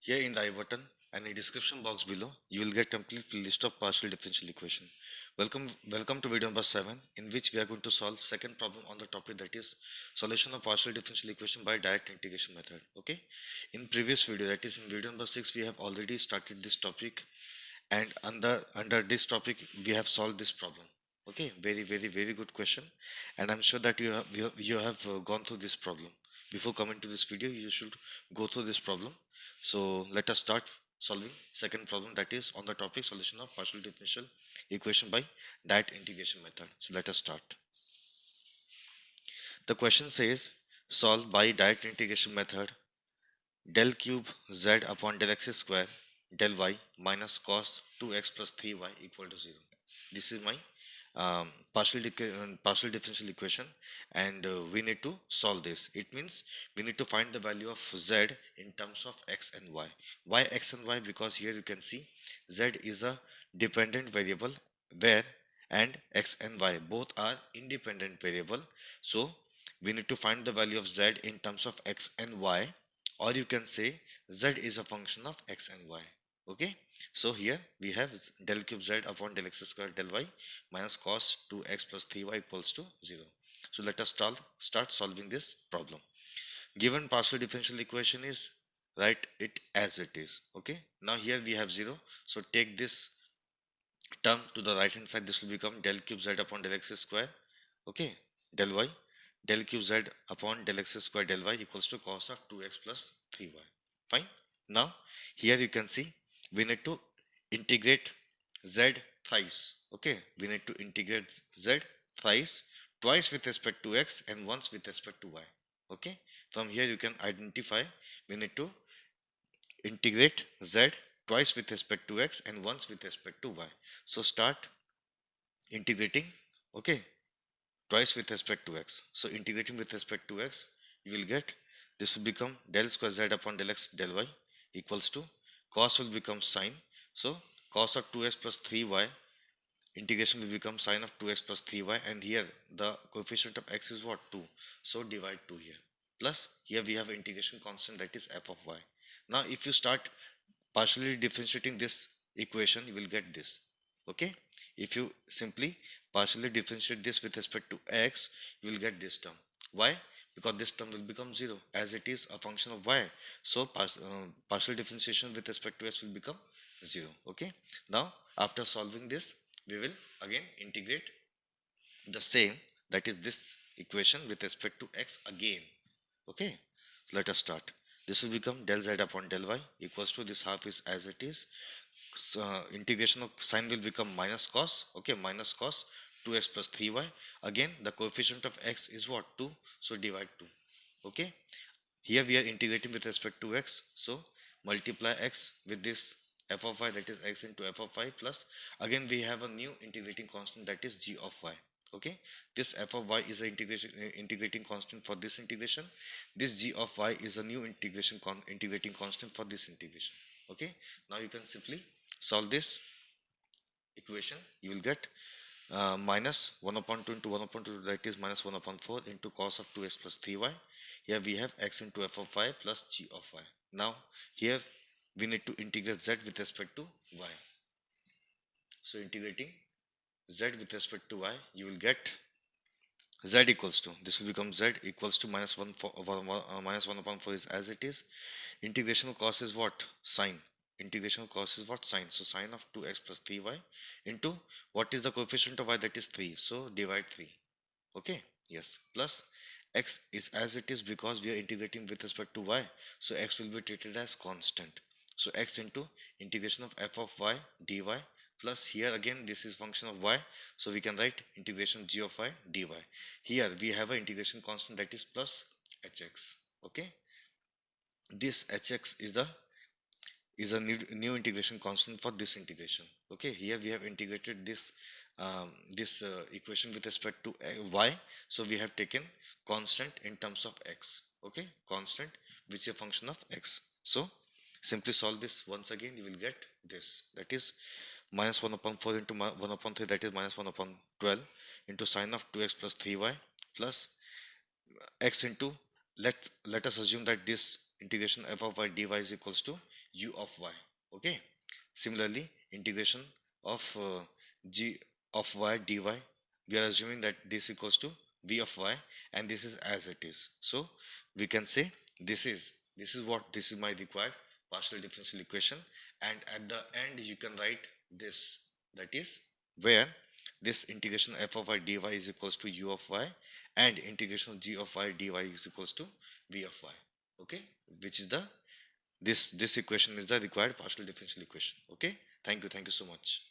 Here in the I button and in description box below, you will get complete list of partial differential equation. Welcome to video number 7, in which we are going to solve second problem on the topic, that is solution of partial differential equation by direct integration method. Okay. In previous video, that is in video number 6, we have already started this topic, and under this topic we have solved this problem. Okay, very good question, and I'm sure that you have gone through this problem. Before coming to this video, you should go through this problem. So let us start solving second problem, that is on the topic solution of partial differential equation by direct integration method. So let us start. The question says, solve by direct integration method del cube z upon del x square del y minus cos 2x plus 3y equal to 0. This is my partial differential equation, and we need to solve this. It means we need to find the value of z in terms of x and y. Why x and y? Because here you can see z is a dependent variable, where and x and y both are independent variable. So we need to find the value of z in terms of x and y, or you can say z is a function of x and y. Okay, so here we have del cube z upon del x square del y minus cos 2x plus 3y equals to 0. So let us start solving this problem. Given partial differential equation is, write it as it is. Okay, now here we have 0, so take this term to the right hand side. This will become del cube z upon del x square, okay, del y, del cube z upon del x square del y equals to cos of 2x plus 3y. Fine. Now here you can see we need to integrate z thrice. Okay, we need to integrate z thrice, twice with respect to x and once with respect to y. Okay, from here you can identify we need to integrate z twice with respect to x and once with respect to y. So start integrating, okay, twice with respect to x. So integrating with respect to x, you will get this will become del square z upon del x del y equals to cos will become sine. So cos of 2x plus 3y, integration will become sine of 2x plus 3y, and here the coefficient of x is what? 2. So divide 2 here. Plus here we have integration constant, that is f of y. Now if you start partially differentiating this equation, you will get this. Okay, if you simply partially differentiate this with respect to x, you will get this term. Why? Because this term will become 0 as it is a function of y. So partial differentiation with respect to x will become 0. Okay, now after solving this, we will again integrate the same, that is this equation with respect to x again. Okay, so let us start. This will become del z upon del y equals to, this half is as it is. So, integration of sine will become minus cos. Okay, minus cos 2x plus 3y. Again the coefficient of x is what? 2. So divide 2. Okay, here we are integrating with respect to x, so multiply x with this f of y, that is x into f of y, plus again we have a new integrating constant, that is g of y. Okay, this f of y is an integrating constant for this integration. This g of y is a new integrating constant for this integration. Okay, now you can simply solve this equation. You will get minus 1 upon 2 into 1 upon 2, that is minus 1 upon 4 into cos of 2x plus 3y. Here we have x into f of y plus g of y. Now here we need to integrate z with respect to y. So integrating z with respect to y, you will get z equals to, this will become z equals to minus 1, minus 1 upon 4 is as it is. Integration of cos is what? Sine. Integration of cos is what? Sine. So sine of 2x plus 3y into what is the coefficient of y? That is 3. So divide 3. Okay, yes, plus x is as it is because we are integrating with respect to y, so x will be treated as constant. So x into integration of f of y dy, plus here again this is function of y, so we can write integration g of y dy. Here we have an integration constant, that is plus hx. Okay, this hx is a new integration constant for this integration. Okay, here we have integrated this equation with respect to y, so we have taken constant in terms of x. Okay, constant which is a function of x. So simply solve this once again, you will get this, that is minus 1 upon 4 into 1 upon 3, that is minus 1 upon 12 into sine of 2x plus 3y plus x into, let us assume that this integration f of y dy is equals to u of y. Okay. Similarly, integration of g of y dy, we are assuming that this equals to v of y, and this is as it is. So we can say this is my required partial differential equation, and at the end you can write this, that is where this integration f of y dy is equals to u of y, and integration g of y dy is equals to v of y. Okay, which is the this equation is the required partial differential equation. Okay, thank you so much.